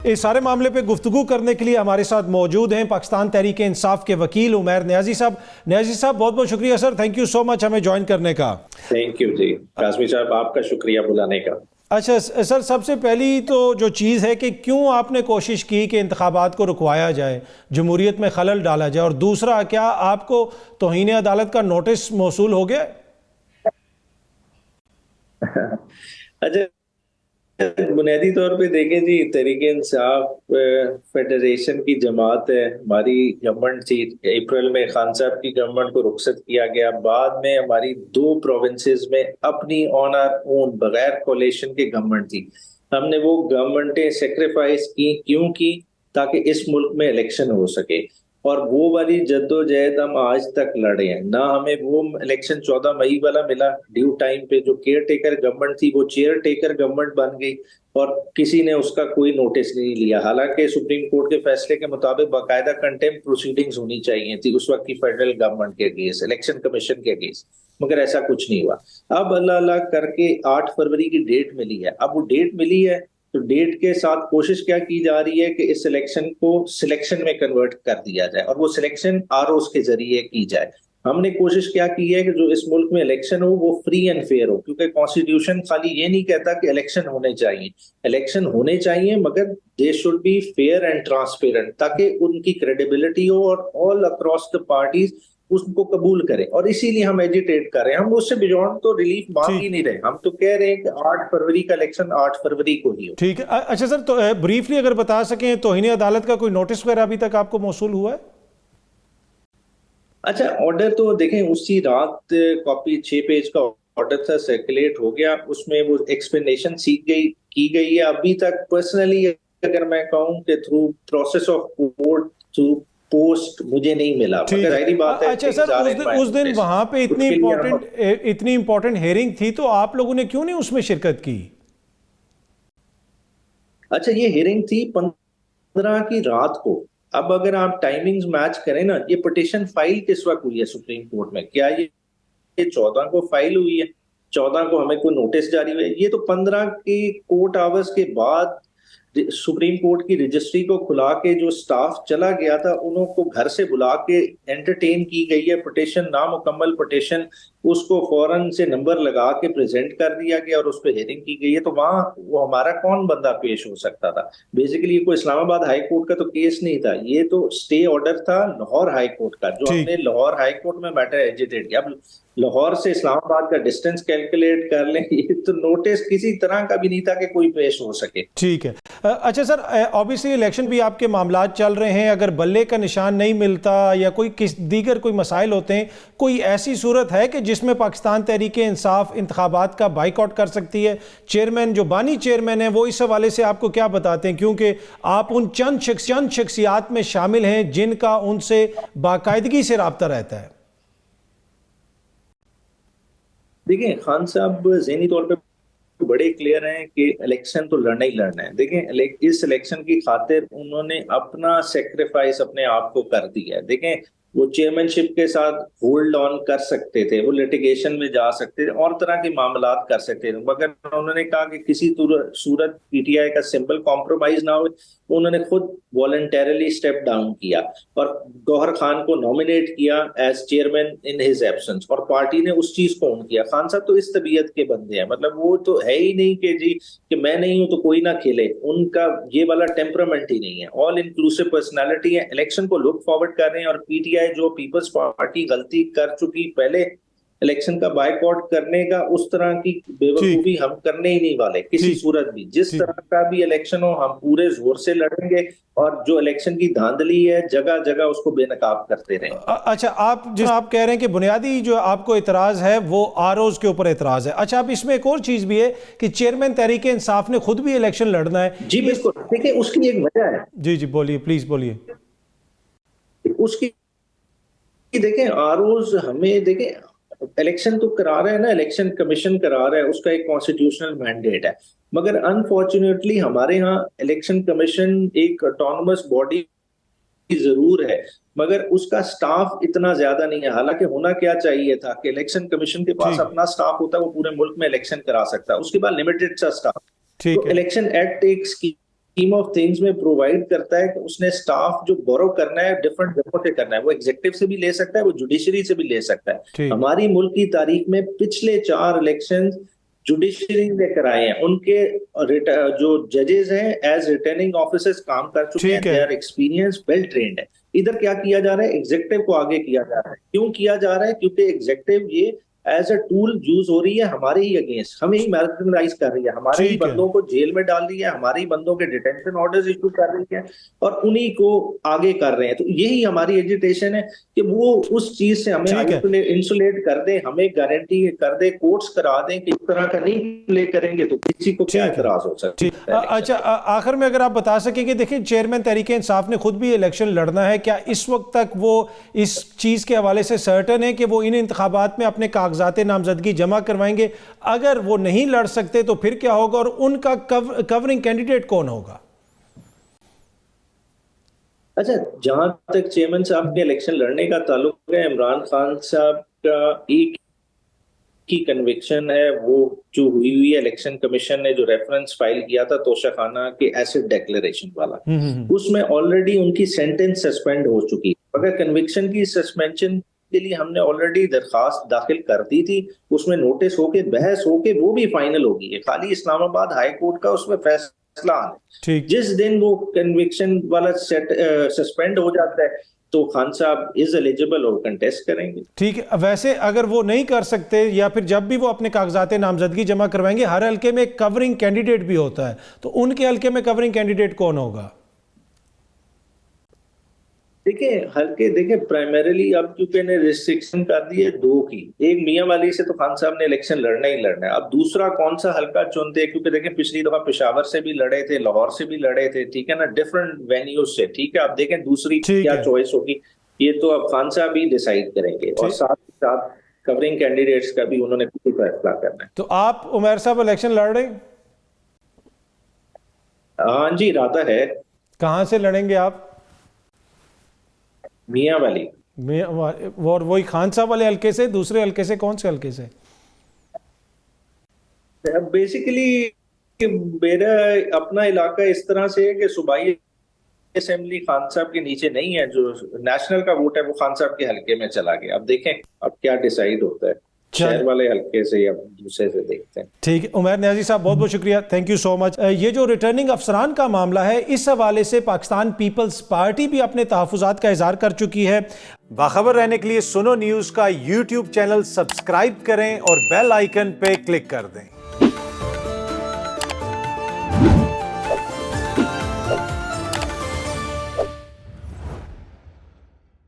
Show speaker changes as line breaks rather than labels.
इस सारे मामले पे गुफ्तगू करने के लिए हमारे साथ मौजूद हैं पाकिस्तान तहरीक इंसाफ के वकील उमैर नियाजी साहब। नियाजी साहब बहुत बहुत शुक्रिया sir, thank you so much हमें ज्वाइन करने का।
थैंक यू जी काज़मी साहब, आपका शुक्रिया बुलाने का।
अच्छा सर, सबसे पहली तो जो चीज़ है कि क्यों आपने कोशिश की कि इंतखाबात को रुकवाया जाए, जमहूरियत में खलल डाला जाए, और दूसरा क्या आपको तौहीन अदालत का नोटिस मौसूल हो गया?
अच्छा, बुनियादी तौर पे देखें जी, तहरीक इंसाफ फेडरेशन की जमात है। हमारी गवर्नमेंट थी, अप्रैल में खान साहब की गवर्नमेंट को रुखसत किया गया। बाद में हमारी 2 प्रोविंसेस में अपनी ऑन आवर ओन बगैर कोलेशन के गवर्नमेंट थी। हमने वो गवर्नमेंटें सेक्रीफाइस की, क्यों की? ताकि इस मुल्क में इलेक्शन हो सके। और वो वाली जद्दोजहद हम आज तक लड़े हैं। ना हमें वो इलेक्शन 14 मई वाला मिला ड्यू टाइम पे। जो केयर टेकर गवर्नमेंट थी वो चेयर टेकर गवर्नमेंट बन गई और किसी ने उसका कोई नोटिस नहीं लिया। हालांकि सुप्रीम कोर्ट के फैसले के मुताबिक बाकायदा कंटेम्प्ट प्रोसीडिंग्स होनी चाहिए थी उस वक्त की फेडरल गवर्नमेंट के अगेंस्ट, इलेक्शन कमीशन के अगेंस्ट, मगर ऐसा कुछ नहीं हुआ। अब अल्लाह अल्लाह करके 8 फरवरी की डेट मिली है। अब वो डेट मिली है तो डेट के साथ कोशिश क्या की जा रही है कि इस सिलेक्शन को सिलेक्शन में कन्वर्ट कर दिया जाए और वो सिलेक्शन आरओस के जरिए की जाए। हमने कोशिश क्या की है कि जो इस मुल्क में इलेक्शन हो वो फ्री एंड फेयर हो, क्योंकि कॉन्स्टिट्यूशन खाली ये नहीं कहता कि इलेक्शन होने चाहिए। इलेक्शन होने चाहिए मगर they should be fair and transparent, ताकि उनकी क्रेडिबिलिटी हो और ऑल अक्रॉस द पार्टीज उसको कबूल करें। और इसीलिए हम एजिटेट कर रहे हैं। हम उससे बियॉन्ड तो रिलीफ मांग ही नहीं रहे। हम तो कह रहे हैं कि 8 फरवरी का इलेक्शन 8 फरवरी को ही हो।
ठीक है। अच्छा सर, तो ब्रीफली अगर बता सकें, तौहीन अदालत का कोई नोटिस वगैरह अभी तक आपको मौसूल हुआ है?
अच्छा, ऑर्डर तो देखें उसी रात कॉपी 6 पेज का ऑर्डर था, सर्कुलेट हो गया। उसमें वो एक्सप्लेनेशन की गई है। अभी तक पर्सनली अगर मैं कहूं कि through process of court, through post मुझे नहीं मिला, मगर जाहिर बात है।
अच्छा सर, उस दिन वहां पे इतनी इंपॉर्टेंट हेयरिंग थी, तो आप लोगों ने क्यों नहीं उसमें शिरकत की?
अच्छा, ये हियरिंग थी 15 की रात को। अब अगर आप टाइमिंग्स मैच करें ना, ये पिटीशन फाइल किस वक्त हुई है सुप्रीम कोर्ट में? क्या ये 14 को फाइल हुई है? 14 को हमें कोई नोटिस जारी हुआ है? ये तो 15 की कोर्ट आवर्स के बाद सुप्रीम कोर्ट की रजिस्ट्री को खुला के जो स्टाफ चला गया था उन्हों को घर से बुला के एंटरटेन की गई है। पिटीशन, नामुकम्मल पिटीशन, उसको फौरन से नंबर लगा के प्रेजेंट कर दिया गया और उस पर हेयरिंग की गई है। तो वहां वो हमारा कौन बंदा पेश हो सकता था? बेसिकली ये कोई इस्लामाबाद हाई कोर्ट का तो केस नहीं था, ये तो स्टे ऑर्डर था लाहौर हाई कोर्ट का, जो हमने लाहौर हाई कोर्ट में मैटर एजिटेट किया। अब लाहौर से इस्लामाबाद का डिस्टेंस कैलकुलेट कर लें, ये तो नोटिस किसी तरह का भी नहीं था कि कोई पेश हो सके।
ठीक है। अच्छा सर, ऑब्वियसली इलेक्शन भी आपके मामलात चल रहे हैं, अगर बल्ले का निशान नहीं मिलता या दीगर कोई मसाइल होते हैं, कोई ऐसी सूरत है कि जिसमें पाकिस्तान तहरीक इंसाफ इंतखाबात का बाइकआउट कर सकती है? चेयरमैन, जो बानी चेयरमैन है, वो इस हवाले से आपको क्या बताते हैं, क्योंकि आप उन चंद शख्सियात में शामिल हैं जिनका उनसे बाकायदगी से रब्ता रहता है?
देखिए, खान साहब ज़हनी तौर पे बड़े क्लियर हैं कि इलेक्शन तो लड़ना ही लड़ना है। देखें, इस इलेक्शन की खातिर उन्होंने अपना सेक्रीफाइस अपने आप को कर दिया है। देखें, वो चेयरमैनशिप के साथ होल्ड ऑन कर सकते थे, वो लिटिगेशन में जा सकते थे, और तरह के मामलात कर सकते थे, मगर उन्होंने कहा कि किसी सूरत पीटीआई का सिंबल कॉम्प्रोमाइज ना हो। उन्होंने खुद वॉलंटरली स्टेप डाउन किया और गौहर खान को नॉमिनेट किया as chairman in his absence, और पार्टी ने उस चीज को ऑन किया। खान साहब तो इस तबीयत के बंदे हैं, मतलब वो तो है ही नहीं कि जी कि मैं नहीं हूं तो कोई ना खेले। उनका ये वाला टेम्परामेंट ही नहीं है। ऑल इंक्लूसिव पर्सनालिटी है, इलेक्शन को लुक फॉरवर्ड कर रहे हैं। और पीटीआई जो पीपल्स पार्टी गलती कर चुकी पहले इलेक्शन का बायकॉट करने का, उस तरह की बेवकूफी हम करने ही नहीं वाले किसी सूरत भी। जिस तरह का भी इलेक्शन हो हम पूरे जोर से लड़ेंगे और जो इलेक्शन की धांधली है जगह जगह उसको बेनकाब करते रहेंगे।
अच्छा, आप कह रहे हैं कि बुनियादी जो आपको इतराज है वो आरओज के ऊपर इतराज है। अच्छा, अब इसमें एक और चीज भी है कि चेयरमैन तहरीक इंसाफ ने खुद भी इलेक्शन लड़ना है।
जी बिल्कुल, देखिए उसकी एक वजह है।
जी जी बोलिए, प्लीज बोलिए।
उसकी देखें, आरओज हमें देखें, इलेक्शन तो करा रहा है ना, इलेक्शन कमीशन करा रहा है, उसका एक कॉन्स्टिट्यूशनल मैंडेट है। मगर अनफॉर्चुनेटली हमारे यहाँ इलेक्शन कमीशन एक ऑटोनमस बॉडी जरूर है, मगर उसका स्टाफ इतना ज्यादा नहीं है। हालांकि होना क्या चाहिए था कि इलेक्शन कमीशन के पास अपना स्टाफ होता है, वो पूरे मुल्क में इलेक्शन करा सकता है। उसके बाद लिमिटेड सा स्टाफ। तो इलेक्शन एक्ट एक स्कीम ऑफ थिंग्स में प्रोवाइड करता है कि उसने स्टाफ जो बोरो करना है डिफरेंट जगहों से करना है, वो एग्जीक्यूटिव से भी ले सकता है, वो जुडिशरी से भी ले सकता है।
ठीक।
हमारी मुल्क की तारीख में पिछले 4 इलेक्शन जुडिशरी ने कराए हैं, उनके जो जजेस हैं एज रिटर्निंग ऑफिसर्स काम कर चुके हैं,
ठीक है।
They are experience, well trained है। इधर क्या किया जा रहा है, एग्जीक्यूटिव को आगे किया जा रहा है। क्यों किया जा रहा है? क्योंकि एग्जीक्यूटिव ये एज अ टूल यूज हो रही है हमारे ही अगेंस्ट, हमें ही मैर्जिनलाइज कर रही है, हमारे ही
ठीक है।
बंदों को जेल में डाल रही है, हमारे ही बंदों के डिटेंशन ऑर्डर्स इशू कर रही है और उन्हीं को आगे कर रहे हैं। तो यही हमारी एजिटेशन है कि वो उस चीज से हमें
ठीक है।
इंसुलेट कर दे, हमें गारंटी कर दे, कोर्ट्स करा दें कि इस तरह का नहीं प्ले करेंगे तो किसी को क्या
ठीक है।
एतराज हो सकता
ठीक।
है।
अच्छा, आखिर में अगर आप बता सकें कि देखिए चेयरमैन तहरीक इंसाफ ने खुद भी इलेक्शन लड़ना है, क्या इस वक्त तक वो इस चीज़ के हवाले से सर्टन है कि वो इन इंतखाबात में अपने कागजात नामजदगी जमा करवाएंगे? अगर वो नहीं लड़ सकते तो फिर क्या होगा और उनका कवरिंग कैंडिडेट कौन होगा?
अच्छा, जहां तक चेयरमैन साहब के इलेक्शन लड़ने का ताल्लुक है, इमरान खान साहब का एक की कन्विक्शन है, वो जो हुई है इलेक्शन कमीशन ने जो रेफरेंस फाइल किया था तोशाखाना के एसिड डिक्लेरेशन वाला, उसमें ऑलरेडी उनकी सेंटेंस सस्पेंड हो चुकी है। मगर कन्विक्शन की सस्पेंशन के लिए हमने ऑलरेडी दरखास्त दाखिल कर दी थी, उसमें नोटिस होके बहस होके वो भी फाइनल हो गई है। खाली इस्लामाबाद हाई कोर्ट का उसमें फैसला आना है। जिस दिन वो कन्विक्शन वाला सस्पेंड हो जाता है तो खान साहब इज एलिजिबल और कंटेस्ट करेंगे।
ठीक है। वैसे अगर वो नहीं कर सकते या फिर जब भी वो अपने कागजात नामजदगी जमा करवाएंगे, हर हल्के में एक कवरिंग कैंडिडेट भी होता है, तो उनके हल्के में कवरिंग कैंडिडेट कौन होगा?
देखिए प्राइमरीली अब क्योंकि ने रिस्ट्रिक्शन कर दी है 2 की, एक मियां वाली से तो खान साहब ने इलेक्शन लड़ना ही लड़ना है। अब दूसरा कौन सा हल्का चुनते हैं, क्योंकि देखें पिछली दफा पेशावर से भी लड़े थे, लाहौर से भी लड़े थे, ठीक है ना, डिफरेंट वेन्यूज से। ठीक है, अब देखें दूसरी क्या चॉइस होगी, ये तो अब खान साहब ही डिसाइड करेंगे और साथ ही साथ कवरिंग कैंडिडेट्स का भी उन्होंने खुद फैसला करना है।
तो आप उमर साहब इलेक्शन लड़ रहे हैं?
हाँ जी, इरादा है।
कहां से लड़ेंगे आप?
मियां वाली।
और वही खान साहब वाले हल्के से? दूसरे हल्के से? कौन से हल्के से?
बेसिकली मेरा अपना इलाका इस तरह से है कि सूबाई असेंबली खान साहब के नीचे नहीं है, जो नेशनल का वोट है वो खान साहब के हल्के में चला गया। अब देखें अब क्या डिसाइड होता है, शहर वाले हल्के से या दूसरे से देखते हैं।
ठीक है, उमर नियाजी साहब बहुत बहुत शुक्रिया, थैंक यू सो मच। ये जो रिटर्निंग अफसरान का मामला है, इस हवाले से पाकिस्तान पीपल्स पार्टी भी अपने तहफ़्फ़ुज़ात का इजहार कर चुकी है। बाखबर रहने के लिए सुनो न्यूज़ का यूट्यूब चैनल सब्सक्राइब करें और बेल आइकन पे क्लिक कर दें।